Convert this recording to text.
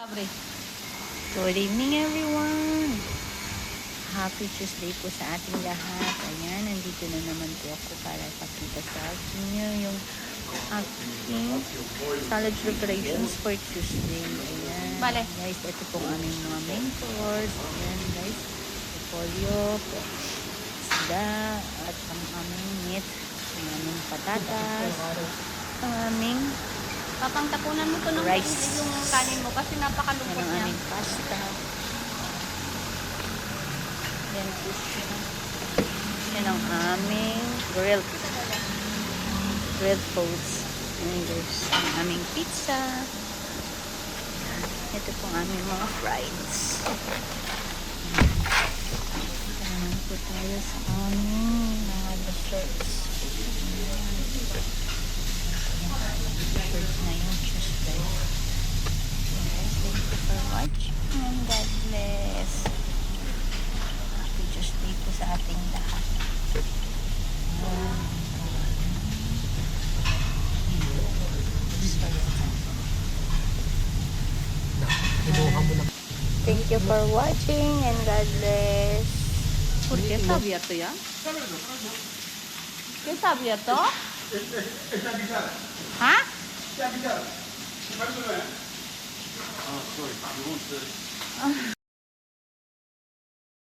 Abre. Good evening everyone! Happy Tuesday po sa ating lahat. Ayan, nandito na naman po ako para ipakita sa inyo yung aking salad preparations for Tuesday. Ayan. Vale. Guys, ito pong aming mga main course. Ayan guys, polio, isda, at ang aming meat, ang aming patatas, ang aming Papang tapunan mo to ng Rice. kainin yung kanin mo kasi yan napakalungkot ang niya. aming pasta. Yan po siya. Yan ang aming grilled foods. And there's ang aming pizza. Ito pong aming mga fries. Ito naman po tayo sa aming mga desserts. Desserts na yung Tuesday. Guys, thank you for watching and God bless. Happy Tuesday po sa ating lahat. Thank you for watching and God bless. ¿Por qué está abierto ya? ¿Qué está abierto? Está pisada. ¿Ah? Está pisada. ¿Cuánto no es? Oh, sorry. You want the...